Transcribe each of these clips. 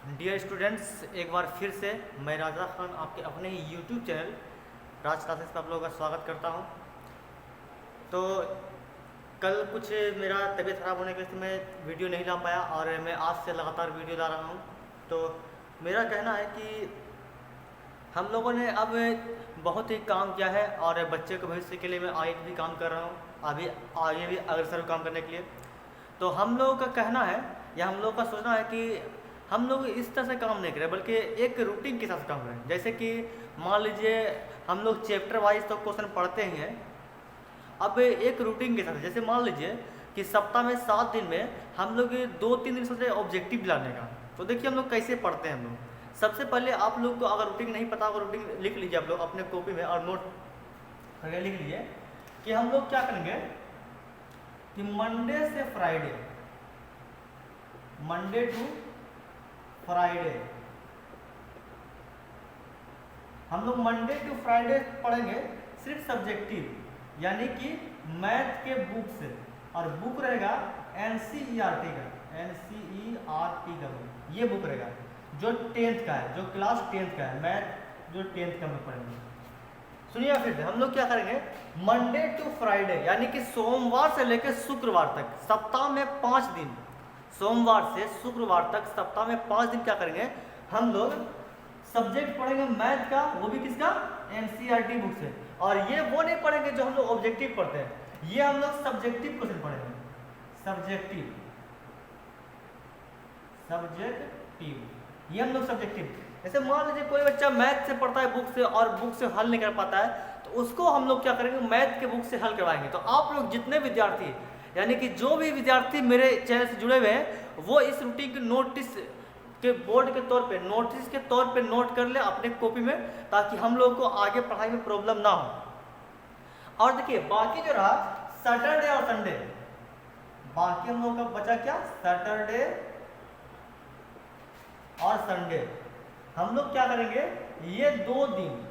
Dear students, एक बार फिर से मैं राजा खान आपके अपने ही यूट्यूब चैनल राज क्लासेस पर आप लोगों का स्वागत करता हूं। तो कल कुछ मेरा तबीयत ख़राब होने की वजह से मैं वीडियो नहीं ला पाया और मैं आज से लगातार वीडियो ला रहा हूं। तो मेरा कहना है कि हम लोगों ने अब बहुत ही काम किया है और बच्चे के भविष्य के लिए मैं आगे भी काम कर रहा हूँ, अभी आगे भी अग्रसर काम करने के लिए। तो हम लोगों का कहना है या हम लोग का सोचना है कि हम लोग इस तरह से काम नहीं करें बल्कि एक रूटीन के साथ काम करें। जैसे कि मान लीजिए हम लोग चैप्टर वाइज तो क्वेश्चन पढ़ते ही हैं, अब एक रूटीन के साथ जैसे मान लीजिए कि सप्ताह में 7 दिन में हम लोग 2-3 दिन सोच रहे ऑब्जेक्टिव लाने का। तो देखिए हम लोग कैसे पढ़ते हैं। हम लोग सबसे पहले आप लोग को अगर रूटीन नहीं पता होगा, रूटीन लिख लीजिए आप लोग अपने कॉपी में और नोट करके लिख लीजिए कि हम लोग क्या करेंगे कि मंडे से फ्राइडे, मंडे टू फ्राइडे हम लोग मंडे टू फ्राइडे पढ़ेंगे सिर्फ सब्जेक्टिव, यानी कि मैथ के बुक से। और बुक रहेगा एनसीईआरटी का, एनसीईआरटी का ये बुक रहेगा जो 10th का है, जो क्लास 10th का है, मैथ जो 10th का हम लोग पढ़ेंगे। सुनिए फिर हम लोग क्या करेंगे मंडे टू फ्राइडे, यानी कि सोमवार से लेकर शुक्रवार तक सप्ताह में 5 दिन, सोमवार से शुक्रवार तक सप्ताह में 5 दिन क्या करेंगे हम लोग सब्जेक्ट पढ़ेंगे मैथ का, वो भी किसका एनसीईआरटी बुक से। और ये वो नहीं पढ़ेंगे जो हम लोग ऑब्जेक्टिव पढ़ते हैं, ये हम लोग सब्जेक्टिव क्वेश्चन पढ़ेंगे, सब्जेक्टिव ये हम लोग सब्जेक्टिव। जैसे मान लीजिए कोई बच्चा मैथ से पढ़ता है बुक से और बुक से हल नहीं कर पाता है, तो उसको हम लोग क्या करेंगे मैथ के बुक से हल करवाएंगे। तो आप लोग जितने विद्यार्थी यानी कि जो भी विद्यार्थी मेरे चैनल से जुड़े हुए हैं वो इस रूटीन के नोटिस के बोर्ड के तौर पे, नोटिस के तौर पे नोट कर ले अपने कॉपी में, ताकि हम लोग को आगे पढ़ाई में प्रॉब्लम ना हो। और देखिए बाकी जो रहा सैटरडे और संडे, बाकी हम लोग का बचा क्या सैटरडे और संडे, हम लोग क्या करेंगे ये 2 दिन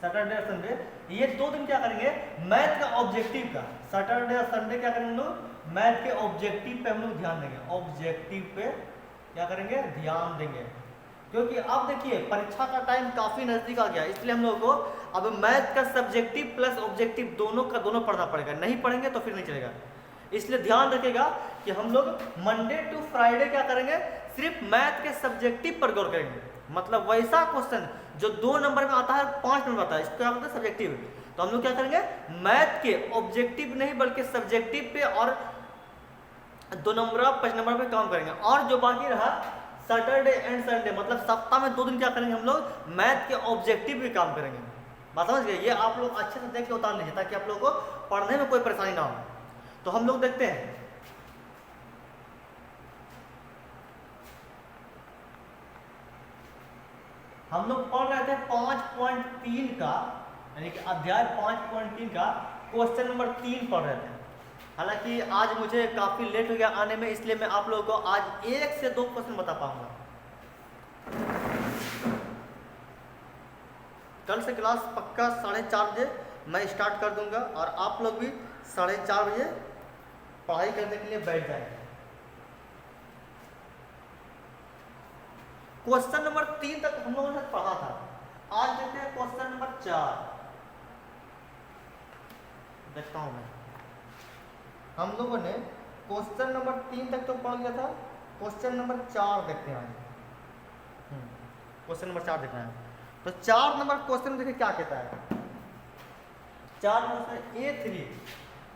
सैटरडे और संडे, ये 2 दिन क्या करेंगे मैथ का ऑब्जेक्टिव का। सैटरडे और संडे क्या करेंगे हम लोग मैथ के ऑब्जेक्टिव पे हम लोग ध्यान देंगे, ऑब्जेक्टिव पे क्या करेंगे ध्यान देंगे। क्योंकि अब देखिए परीक्षा का टाइम काफी नजदीक आ गया, इसलिए हम लोग को अब मैथ का सब्जेक्टिव प्लस ऑब्जेक्टिव दोनों का दोनों पढ़ना पड़ेगा, नहीं पढ़ेंगे तो फिर नहीं चलेगा। इसलिए ध्यान रखिएगा कि हम लोग मंडे टू फ्राइडे क्या करेंगे सिर्फ मैथ के सब्जेक्टिव पर गौर करेंगे। मतलब वैसा क्वेश्चन जो 2 नंबर में आता है 5 नंबर आता है, इसको क्या बोलते हैं सब्जेक्टिव। तो हम लोग क्या करेंगे मैथ के ऑब्जेक्टिव नहीं बल्कि सब्जेक्टिव पे और 2 नंबर 5 नंबर पे काम करेंगे। और जो बाकी रहा सैटरडे एंड संडे, मतलब सप्ताह में 2 दिन क्या करेंगे हम लोग मैथ के ऑब्जेक्टिव पे काम करेंगे। बात समझ गए। ये आप लोग अच्छे से देख के उतार लीजिए ताकि आप लोगों को पढ़ने में कोई परेशानी ना हो। तो हम लोग देखते हैं हम लोग पढ़ रहे थे 5.3 का, यानी कि अध्याय 5.3 का क्वेश्चन नंबर 3 पढ़ रहे थे। हालांकि आज मुझे काफ़ी लेट हो गया आने में, इसलिए मैं आप लोगों को आज 1 से 2 क्वेश्चन बता पाऊंगा। कल से क्लास पक्का 4:30 बजे मैं स्टार्ट कर दूंगा और आप लोग भी 4:30 बजे पढ़ाई करने के लिए बैठ जाएंगे। क्वेश्चन नंबर 3 तक हम लोगों ने पढ़ा था, आज देखते हैं क्वेश्चन नंबर 4। देखता हूं मैं, हम लोगों ने क्वेश्चन नंबर 3 तक तो पढ़ लिया था, क्वेश्चन नंबर 4 देखते हैं। क्वेश्चन नंबर 4 देखना है। तो 4 नंबर क्वेश्चन में देखिए क्या कहता है। 4 नंबर A3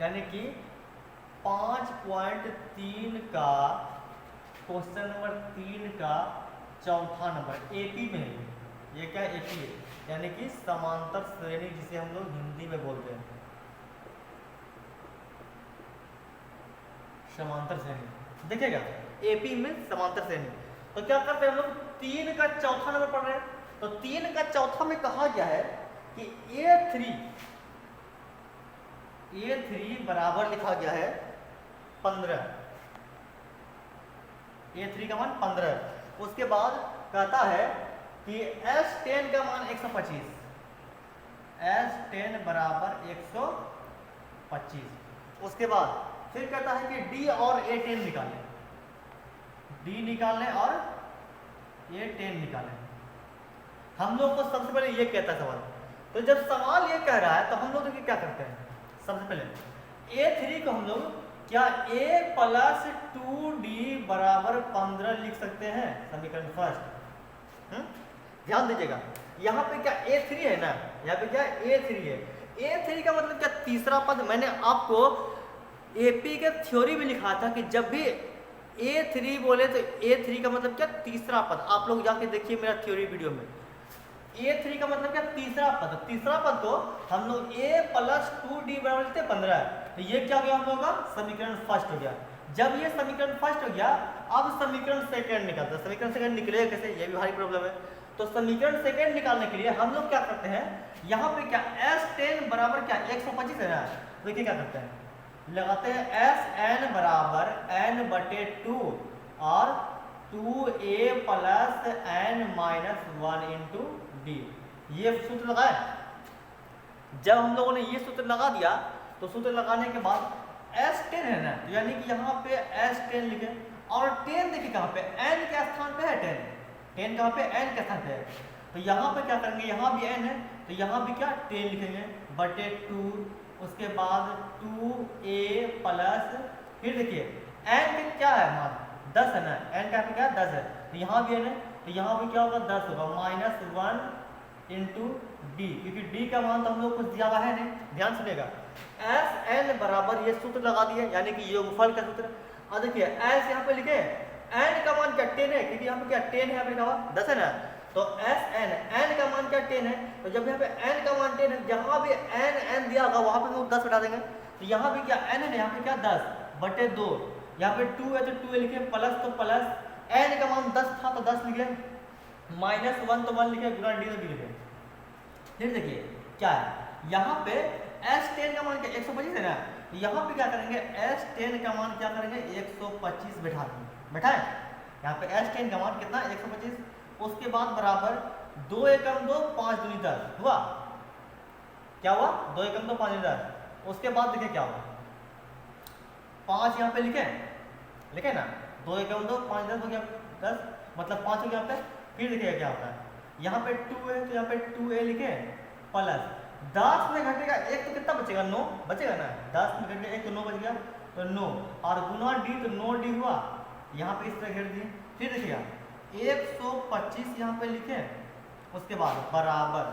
यानी कि 5.3 का क्वेश्चन नंबर 3 का चौथा नंबर एपी में है। ये क्या एपी है, यानी कि समांतर श्रेणी, जिसे हम लोग हिंदी में बोलते हैं समांतर श्रेणी। देखिएगा एपी में समांतर श्रेणी। तो क्या करते हैं हम लोग 3 का चौथा नंबर पढ़ रहे हैं। तो 3 का चौथा में कहा गया है कि A3 बराबर लिखा गया है 15। A3 का मान 15। उसके बाद कहता है कि S10 का मान 125, S10 बराबर 125। उसके बाद फिर कहता है कि D और A10 निकालें, D निकालने और ये 10 निकालें। हम लोग को सबसे पहले ये कहता है सवाल, तो जब सवाल ये कह रहा है तो हम लोग देखिए क्या करते हैं, सबसे पहले A3 को हम लोग क्या A प्लस 2D बराबर 15 लिख सकते हैं, समीकरण फर्स्ट। ध्यान दीजिएगा, यहाँ पे क्या A3 है ना, यहाँ पे क्या A3 है। A3 का मतलब क्या, तीसरा पद। मैंने आपको AP के थ्योरी में लिखा था कि जब भी A3 बोले तो A3 का मतलब क्या, तीसरा पद। आप लोग जाके देखिए मेरा थ्योरी वीडियो में, A3 का मतलब क्या, तीसरा पद। तीसरा पद को हम लोग A प्लस 2D बराबर लिखते 15 है, तो ये क्या हो गया हम लोग का, समीकरण फर्स्ट हो गया। जब ये समीकरण फर्स्ट हो गया, अब समीकरण सेकंड निकलता है। समीकरण सेकंड निकलेगा कैसे, ये भी भारी प्रॉब्लम है। तो समीकरण सेकंड निकालने के लिए हम लोग क्या करते हैं, यहाँ पे क्या S10 बराबर क्या 125 है ना, देखिए क्या करते हैं, लगाते हैं Sn बराबर n/2 और 2a plus n minus 1 into D. ये सूत्र लगाए। जब हम लोगों ने ये सूत्र लगा दिया तो सूत्र लगाने के बाद S10 है ना, तो यानी कि यहाँ पे S10 लिखे, और 10 देखिए कहाँ पे, n के स्थान पे है 10 कहाँ पे, n के स्थान पे है। तो यहाँ पे क्या करेंगे, यहाँ भी n है तो यहाँ भी क्या 10 लिखेंगे बटे 2, उसके बाद 2a प्लस, फिर देखिए n के क्या है मान 10 है ना, n का क्या 10 है, तो यहाँ भी n है तो यहाँ भी क्या होगा 10 होगा, माइनस 1 इंटू डी, क्योंकि डी का मान तो हम लोग कुछ ज्यादा है नहीं। ध्यान सुनिएगा, Sn बराबर ये सूत्र लगा दिए, यानी कि योगफल का सूत्र। और देखिए S यहाँ पे लिखे, n का मान क्या 10 है, क्योंकि यहाँ पे क्या 10 है, यहाँ पे लिखा हुआ 10 है ना, तो Sn n का मान क्या 10 है, तो जब यहाँ पे n का मान 10 है, जहाँ भी n दिया होगा वहाँ पे हम लोग 10 बता देंगे। तो यहाँ भी क्या n है, यहाँ पे क्या 10 बटे 2, यहाँ पे 2 है तो 2 लिखे, प्लस तो प्लस, n का मान 10 था तो 10 लिखे, माइनस 1 तो 1 लिखे, गुणा डी तो डी लिखे। फिर देखिए क्या है, यहाँ पे S10 का मान क्या 125 है ना, यहाँ पे क्या करेंगे, S10 का मान क्या करेंगे 125 बैठा देंगे, बैठा है यहाँ पे S10 का मान कितना 125, उसके बाद बराबर 2 एकम 2 5 दूनी 10 हुआ, क्या हुआ 2 एकम 2 5 दूनी 10। उसके बाद देखिए क्या हुआ, 5 यहाँ पे लिखे ना, 2 एकम 2 5 10 हो गया 10, मतलब 5 हो गया यहाँ पे। फिर देखिए क्या होता है, यहाँ पे 2 है तो यहाँ पे 2a लिखे, प्लस 10 में घटेगा 1 तो कितना बचेगा 9 बचेगा ना, 10 में घटेगा 1 तो 9 बच गया, तो 9 और गुना डी तो 9d हुआ, यहाँ पे इस तरह घेर दिए। फिर देखिएगा 125 यहाँ पे लिखे, उसके बाद बराबर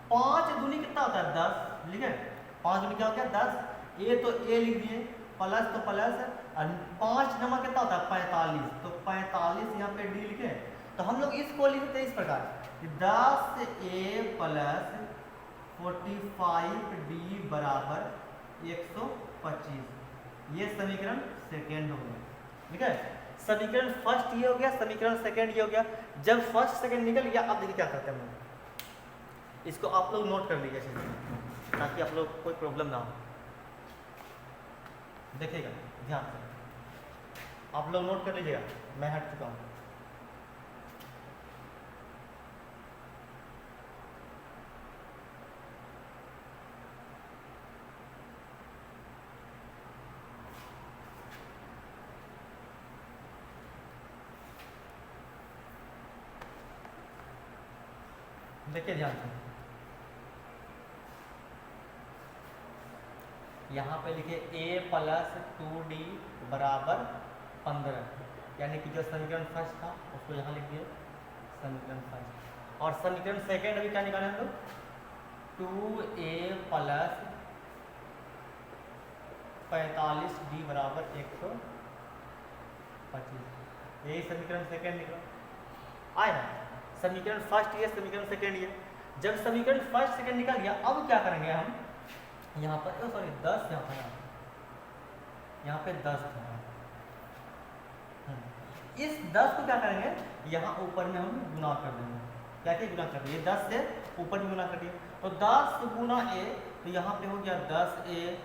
5 दूनी कितना होता है 10 लिखे, 5 दूनी क्या हो गया 10, ए तो ए लिख दिए, प्लस तो प्लस, और 5 नंबर कितना होता है 45, तो 45 यहाँ पे डी लिखे। तो हम लोग इसको लिखते हैं इस प्रकार, 10a प्लस 45d बराबर 125। ये समीकरण सेकेंड हो गया, ठीक है। समीकरण फर्स्ट ये हो गया, समीकरण सेकेंड ये हो गया। जब फर्स्ट सेकेंड निकल गया, अब देखिए क्या करते हैं हम लोग, इसको आप लोग नोट कर लीजिए ताकि आप लोग कोई प्रॉब्लम ना हो। देखिएगा ध्यान से, आप लोग नोट कर लीजिएगा, मैं हट चुका हूँ। देखिए ध्यान से, यहाँ पे लिखे a प्लस 2d बराबर 15, यानी कि जो समीकरण फर्स्ट था उसको यहाँ लिख दिए समीकरण फर्स्ट। और समीकरण सेकेंड अभी क्या निकाले हम लोग, 2a प्लस 45d बराबर 125, यही समीकरण सेकेंड निकला। आए ना, समीकरण फर्स्ट ये, समीकरण सेकेंड ये। जब समीकरण फर्स्ट सेकेंड निकल गया, अब क्या करेंगे हम, यहाँ पर सॉरी 10 यहाँ पे 10 था, इस 10 को क्या करेंगे, यहाँ ऊपर में हम गुना कर देंगे। क्या क्या गुना कर दिए, 10 से ऊपर में गुना कर दिए, तो 10 गुना a, तो यहाँ पे हो गया 10a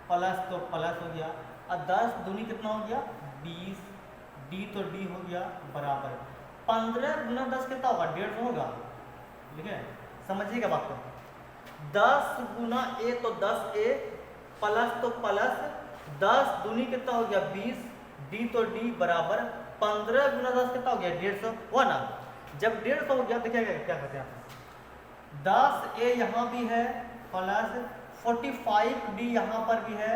प्लस तो प्लस हो गया, और 10 दूनी कितना हो गया 20, d तो d हो गया बराबर 15 गुना 10 कितना होगा 150 होगा, ठीक है। समझिएगा बात को, 10 गुना a तो 10a प्लस तो प्लस, 10 दूनी कितना हो गया 20, d तो d बराबर 15 गुना 10 कितना हो गया 150 हुआ ना। जब 150 हो गया देखिएगा क्या करते हैं आप, 10a यहाँ भी है प्लस 45d यहाँ पर भी है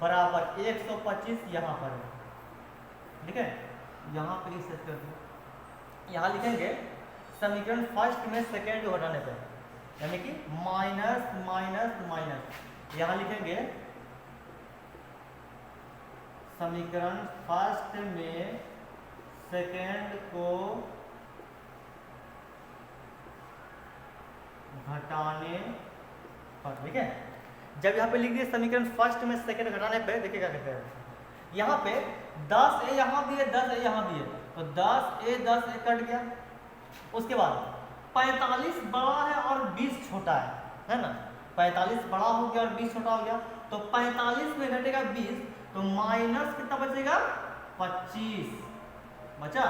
बराबर 125 यहाँ पर है, ठीक है। यहाँ पे इस कर दिया, यहाँ लिखेंगे समीकरण फर्स्ट में सेकेंड को हटाने पर, यानी कि माइनस माइनस माइनस, यहाँ लिखेंगे समीकरण फर्स्ट में सेकेंड को घटाने पर, ठीक है। जब यहाँ पे लिख दिए समीकरण फर्स्ट में सेकेंड घटाने पे, देखिए क्या कहते हैं, यहाँ पे 10a यहाँ भी है 10a यहाँ भी है, तो 10a कट गया। उसके बाद 45 बड़ा है और 20 छोटा है ना, 45 बड़ा हो गया और 20 छोटा हो गया, तो 45 में घटेगा 20, तो माइनस कितना बचेगा 25 बचा,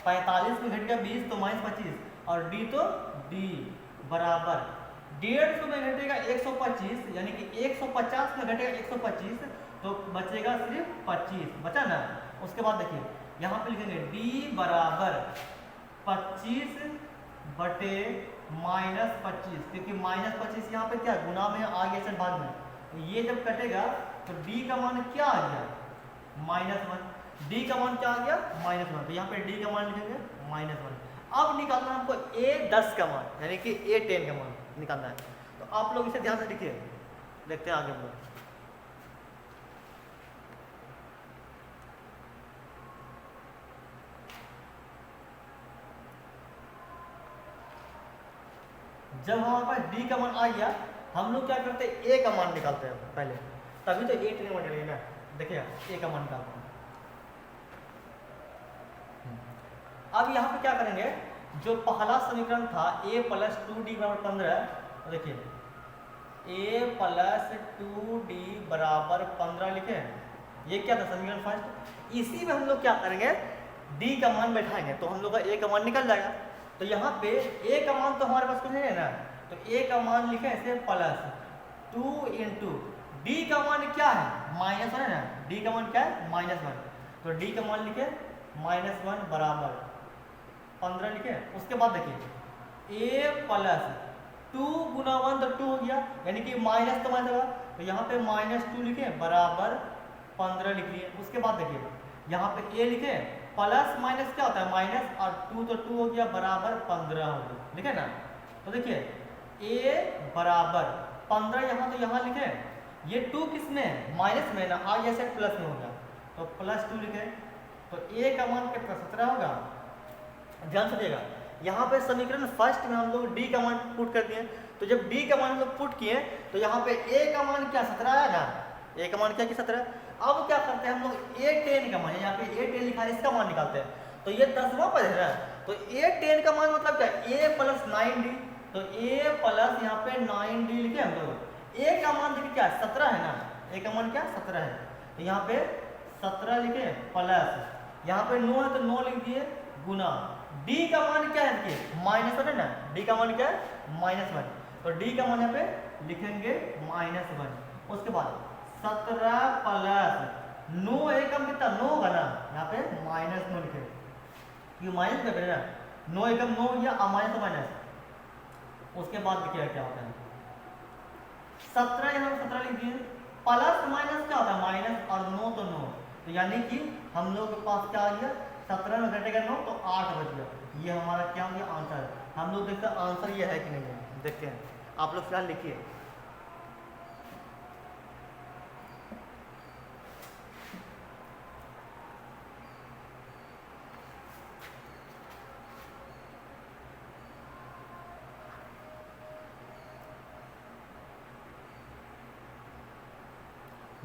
45 में घटेगा 20 तो माइनस 25, और d तो d बराबर 150 में घटेगा 125, यानी कि 150 में घटेगा 125, तो बचेगा सिर्फ 25 बचा ना। उसके बाद देखिए यहाँ पे लिखेंगे d बराबर 25 बटे माइनस 25, क्योंकि माइनस 25 यहाँ पे क्या गुना में आ गया भाग में, तो ये जब कटेगा तो d का मान क्या आ गया -1, d का मान क्या आ गया -1, तो यहाँ पे d का मान लिखेंगे -1। अब निकालना हमको a10 का मान, यानी कि a10 का मान निकालना है, तो आप लोग इसे ध्यान से लिखिए, देखते हैं आगे हम लोग। जब हमारे पास d का मान आ गया, हम लोग क्या करते हैं a का मान निकालते हैं पहले, तभी तो a10 का मान निकलेगा। देखिए a का मान निकालते हैं। अब यहाँ पे क्या करेंगे, जो पहला समीकरण था a प्लस 2d बराबर 15, देखिए a प्लस 2d बराबर 15 लिखे, ये क्या था समीकरण फर्स्ट। इसी में हम लोग क्या करेंगे d का मान बैठाएंगे, तो हम लोग का a का मान निकल जाएगा। तो यहाँ पे a का मान तो हमारे पास कुछ नहीं है ना, तो a का मान लिखे ऐसे प्लस 2 इंटू d का मान क्या है -1 है ना, d का मान क्या है -1, तो d का मान लिखे -1 बराबर 15 लिखे। उसके बाद देखिए a प्लस 2 गुना 1 तो 2 हो गया, यानी कि माइनस तो माइनस होगा, तो यहाँ पे -2 लिखे बराबर 15 लिख लिए। उसके बाद देखिए यहाँ पे a लिखे, प्लस माइनस क्या होता है माइनस, और 2 तो 2 हो गया बराबर 15 हो गया, ठीक है ना। तो देखिए a बराबर 15 यहाँ, तो यहाँ लिखे ये 2 किस में माइनस में ना, आ गया से प्लस में हो गया, तो +2 लिखे, तो a का मान कितना 17 होगा। ध्यान से देखिएगा, यहाँ पे समीकरण फर्स्ट में हम लोग d का मान पुट कर दिए, तो जब d का मान हम लोग पुट किए तो यहाँ पे a का मान क्या 17 आया ना, a का मान क्या कि 17। अब क्या करते हैं हम लोग a10 का मान, यहाँ पे a10 लिखा है, इसका मान निकालते हैं, तो ये 10वां पद है ना, तो a10 का मान मतलब क्या a प्लस 9d, तो a प्लस यहाँ पे 9d लिखे हम लोग। a का मान देखिए क्या 17 है ना, a का मान क्या 17 है, तो यहाँ पे 17 लिखे प्लस यहाँ पे 9 है तो 9 लिख दिए गुना d का मान क्या है देखिए -1 है ना, d का मान क्या है -1, तो d का मान यहाँ पे लिखेंगे -1। उसके बाद 17 प्लस 9 एकम कितना 9 होगा ना, यहाँ पे -9 लिखे, ये माइनस कर ना, 9 एकम 9 हो गया और माइनस तो माइनस। उसके बाद देखिए क्या होता है 17 यहाँ 17 लिख दिए, प्लस माइनस क्या होता है माइनस, और 9 तो 9, तो यानी कि हम लोग के पास क्या आ गया 17 में घटेगा 9 तो 8 बच गया। ये हमारा क्या हो गया आंसर। हम लोग देखते हैं आंसर ये है कि नहीं है, देखते हैं। आप लोग फिलहाल लिखिए।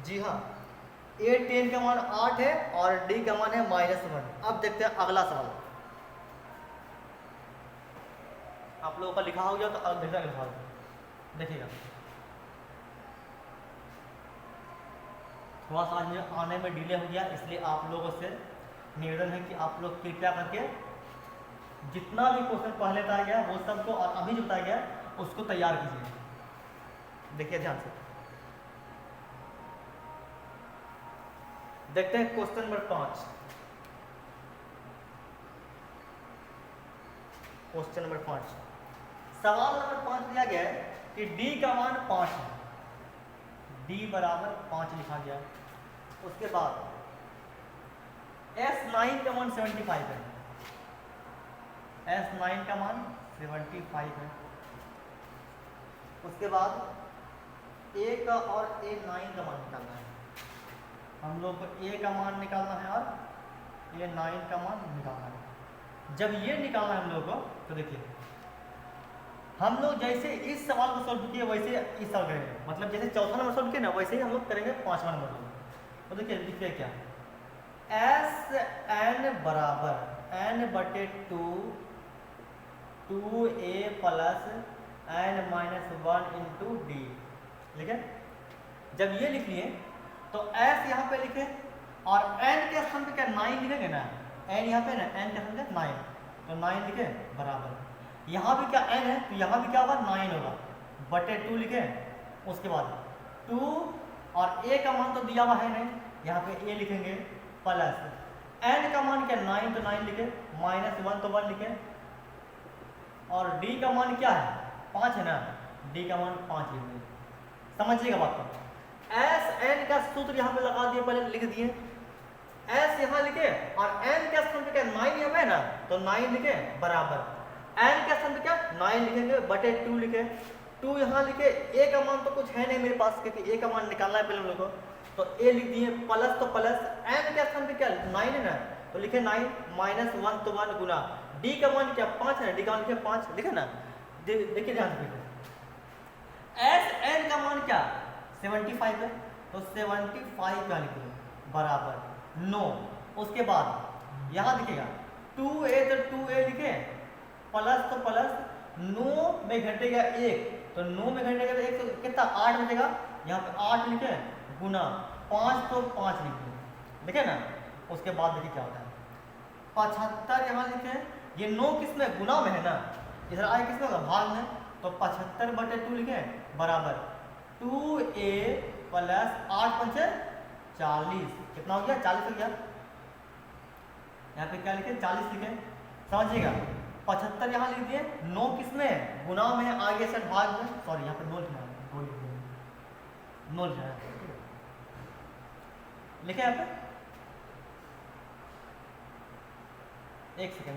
जी हाँ, a10 का मान 8 है और d का मान है -1। अब देखते हैं अगला सवाल। आप लोगों का लिखा हो गया तो अब देखिएगा लिखा होगा, देखिएगा थोड़ा सा आज आने में डिले हो गया, इसलिए आप लोगों से निवेदन है कि आप लोग कृपया करके जितना भी क्वेश्चन पहले बताया गया वो सबको और अभी जो बताया गया उसको तैयार कीजिए। देखिए ध्यान से देखते हैं क्वेश्चन नंबर 5। क्वेश्चन नंबर 5, सवाल नंबर 5 दिया गया है कि d का मान 5 है, d बराबर 5 लिखा गया। उसके बाद S9 का मान 75 है, S9 का मान 75 है। उसके बाद A का और A9 का मान निकालना है, हम लोग को A का मान निकालना है और A9 का मान निकालना है। जब ये निकालना है हम लोग को, तो देखिए हम लोग जैसे इस सवाल को सॉल्व किए वैसे इस सवाल करेंगे, मतलब जैसे चौथा नंबर सॉल्व किए ना वैसे ही हम लोग करेंगे 5वां नंबर सॉल्व। तो देखिए लिखिए क्या, एस एन बराबर एन बटे 2a plus n minus 1 into d. लिखे, जब ये लिख लिए तो एस यहाँ पे लिखे और एन के स्थान पे क्या 9 लिखेंगे ना, एन यहाँ पे ना एन के स्थान पे 9, तो 9 लिखे बराबर, यहाँ भी क्या एन है तो यहाँ भी क्या होगा 9 होगा, बटे 2 लिखे। उसके बाद 2 और a का मान तो दिया हुआ है नहीं, यहाँ पे a लिखेंगे प्लस n का मान क्या 9 तो 9 लिखे, माइनस 1 तो 1 लिखे, और d का मान क्या है 5 है ना, d का मान 5 लिखेंगे। समझिएगा बात को, एस एन का सूत्र यहाँ पे लगा दिए, पहले लिख दिए, एस यहाँ लिखे और n के स्थान पे क्या 9 यहाँ पे है ना, तो 9 लिखे बराबर, n के स्थान पे क्या 9 लिखेंगे बटे 2 लिखे, 2 यहाँ लिखे, a का मान तो कुछ है नहीं मेरे पास क्योंकि a का मान निकालना है पहले हम लोग को, तो a लिख दिए प्लस, तो प्लस n के स्थान पे क्या 9 है ना, तो लिखे 9 माइनस 1 तो 1 गुना, d का मान क्या 5 है, d का मान लिखे 5 लिखे ना। देखिए ध्यान से देखो, एस एन का मान क्या 75 है, तो 75 का लिखिए बराबर 9। उसके बाद यहाँ दिखेगा 2a, तो 2a लिखे प्लस, तो प्लस 9 में घटेगा 1, तो 9 में घटेगा तो 1 तो कितना 8 बचेगा, यहाँ पे 8 लिखे गुना 5, तो 5 लिखे, देखे ना। उसके बाद देखिए क्या होता है 75 यहाँ लिखे, ये 9 किस में गुना में है ना, इधर आए किस में होगा भाग में, तो 75 बटे 2 लिखे बराबर 2a प्लस 8 पंचे 40, कितना हो गया 40 हो गया, यहाँ पे क्या लिखे 40 लिखे। समझिएगा 75 यहाँ लिख दिए, 9 किस में गुना में है, आगे से भाग में, सॉरी यहाँ पे 9 लिखना है, 9 लिखना है, लिखे यहाँ पे, एक सेकेंड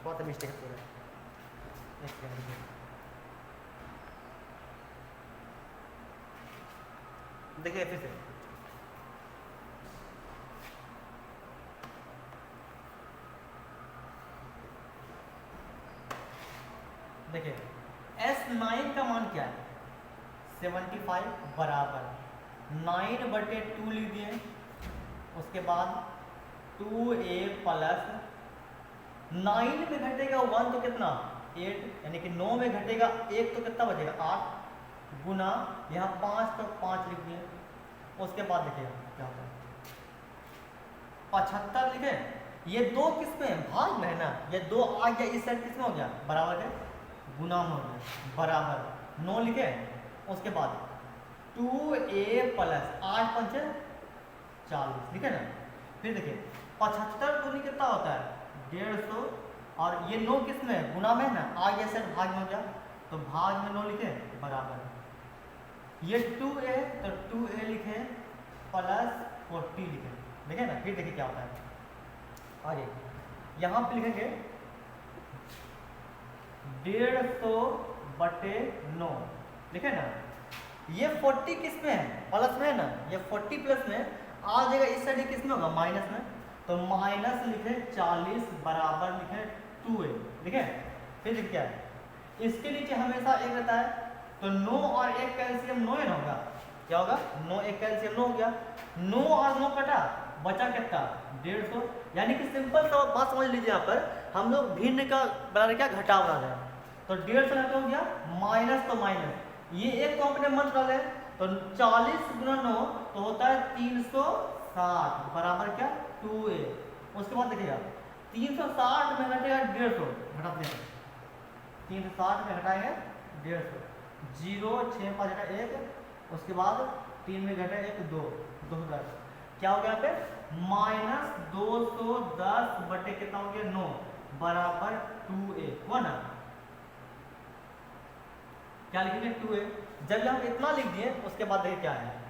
थोड़ा सा मिस्टेक हो रहा है, एक सेकेंड देखिए फिर से, देखिए S9 का मान क्या है 75 बराबर 9 बटे 2 लिख दिए। उसके बाद 2a प्लस 9 में घटेगा 1 तो कितना 8, यानी कि 9 में घटेगा 1 तो कितना बचेगा 8 गुना, यहाँ 5 तो 5 लिख दिए। उसके बाद देखिएगा क्या होता है 75 लिखे, ये 2 किस में भाग में है ना, ये 2 आ गया इस साइड किस में हो गया बराबर है गुना में हो गया बराबर 9 लिखे। उसके बाद 2a प्लस 8 पंचे 40 लिखे ना। फिर देखिए 75 दूनी कितना होता है 150, और ये 9 किस में गुना में है ना, आगे से भाग में हो गया, तो भाग में 9 लिखे बराबर, ये 2a तो 2a लिखे प्लस 40 लिखे, देखे ना। फिर देखिए क्या होता है आगे, यहाँ पे लिखेंगे 150 बटे 9 लिखे ना, ये 40 किस में है प्लस में है ना, ये 40 प्लस में आ जाएगा, इस साइड किस में होगा माइनस में, तो माइनस लिखे 40 बराबर लिखे 2a लिखे। फिर लिख क्या है, इसके नीचे हमेशा एक रहता है, तो 9 और 1 कैल्शियम 9 न होगा, क्या होगा 9 1 कैल्शियम 9 हो गया, 9 और 9 कटा बचा कितना 150, यानी कि सिंपल सा बात समझ लीजिए, यहाँ पर हम लोग भिन्न का बना क्या घटाव बना रहे हैं, तो 150 हो गया माइनस, तो माइनस ये एक तो अपने मन डाले, तो 40 गुना 9 तो होता है 360 बराबर क्या 2a। उसके बाद देखिएगा 360 में घटेगा 150, घटाते हैं 360 में घटाएंगे 150, 0 6 5 घटा 1, उसके बाद 3 में घटा 1 2 210, क्या हो गया यहाँ पे माइनस 210 बटे कितना हो गया 9 बराबर 2a हुआ ना। क्या लिखेंगे 2a। जब हम इतना लिख दिए उसके बाद देखिए क्या है,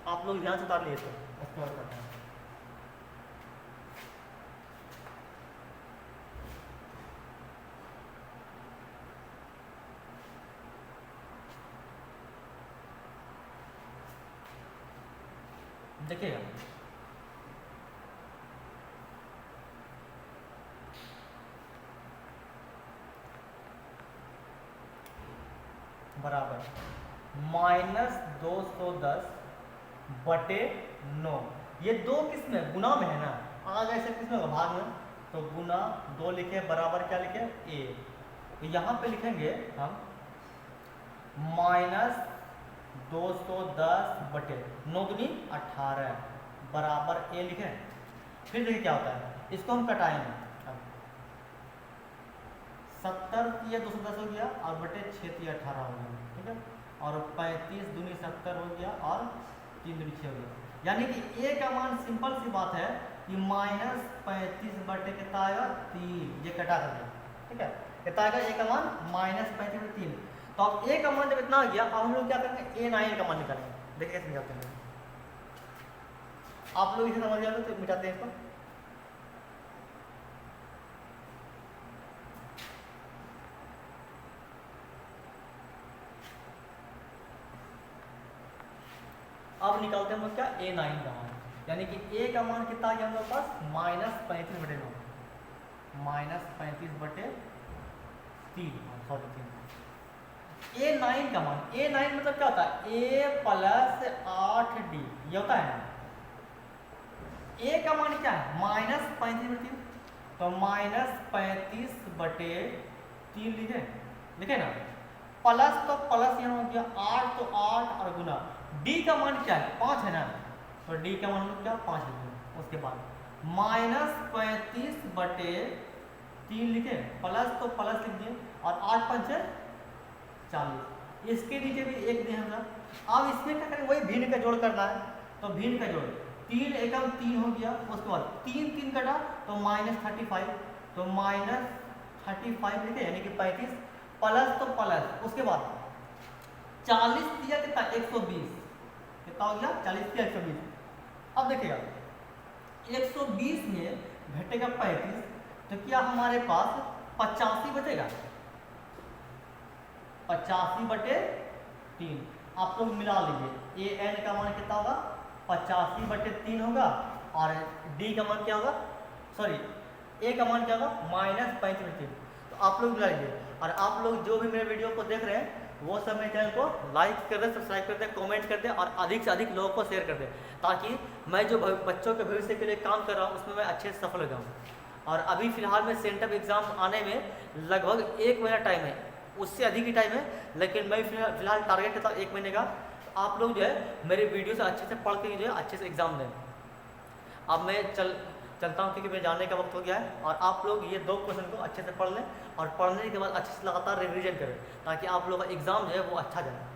आप लोग ध्यान से उतार लिए तो उसके बाद करते हैं। देखिएगा बराबर -210/9। ये दो किस में, गुना में है ना, आगे ऐसे किस में होगा, भाग में, तो गुना 2 लिखे बराबर क्या लिखे a। तो यहाँ पे लिखेंगे हम -210/9 दूनी 18 बराबर a लिखें। फिर देखिए क्या होता है, इसको हम कटाएंगे। 70 या 210 हो गया और बटे 6 या 18 हो गया, ठीक है। और 35 दूनी 70 हो गया और 3 दूनी 6 हो गया। यानी कि a का मान सिंपल सी बात है कि -35 कितना आएगा 3, ये कटा कर दिया, ठीक है। कितना आएगा a का मान -35/3। तो अब a का मान जब इतना आ गया, अब हम लोग क्या करेंगे a9 का मान निकालेंगे। देखिए कैसे निकालते हैं, आप लोग इसे समझ जाते तो मिटाते हैं इसको। अब निकालते हैं हम लोग क्या a9 का मान, यानी कि a का मान कितना आ गया हम लोग पास -35/9, -35/3 सॉरी 3। a9 का मान, a9 मतलब क्या होता है a + 8d, ये होता है ना। a का मान क्या है -35/3, तो -35/3 लिखे ना, प्लस तो प्लस यहाँ हो गया 8 तो 8 और गुना d का मान क्या है 5 है ना, तो d का मान क्या 5 लिखे। उसके बाद -35/3 लिखे, प्लस तो प्लस लिख दिए और 8 × 5 = 40। इसके नीचे भी एक दिए हमरा। अब इसमें क्या करेंगे, वही भिन्न का जोड़ करना है, तो भिन्न का जोड़ 3 एकम 3 हो गया। उसके बाद 3 3 कटा तो -35, तो -35 लिखे, यानी कि 35 प्लस तो प्लस। उसके बाद 40 दिया कितना 120, कितना हो गया 40 दिया 120। अब देखिएगा 120 में घटेगा 35, तो क्या हमारे पास 85 बचेगा, 85/3। आप लोग मिला लीजिए, an का मान कितना होगा 85/3 होगा और d का मान क्या होगा, सॉरी a का मान क्या होगा -35/3। तो आप लोग मिला लीजिए। और आप लोग जो भी मेरे वीडियो को देख रहे हैं वो सब मेरे चैनल को लाइक कर दें, सब्सक्राइब कर दें, कमेंट कर दें और अधिक से अधिक लोगों को शेयर कर दें, ताकि मैं जो बच्चों के भविष्य के लिए काम कर रहा हूँ उसमें मैं अच्छे से सफल हो जाऊँ। और अभी फ़िलहाल में सेंटअप एग्ज़ाम आने में लगभग 1 महीना टाइम है, उससे अधिक ही टाइम है, लेकिन मैं फिलहाल टारगेट करता हूँ 1 महीने का। आप लोग जो है मेरे वीडियो से अच्छे से पढ़ के जो है अच्छे से एग्ज़ाम दें। अब मैं चलता हूँ क्योंकि मेरे जाने का वक्त हो गया है। और आप लोग ये 2 क्वेश्चन को अच्छे से पढ़ लें और पढ़ने के बाद अच्छे से लगातार रिवीजन करें, ताकि आप लोगों का एग्ज़ाम जो है वो अच्छा जाए।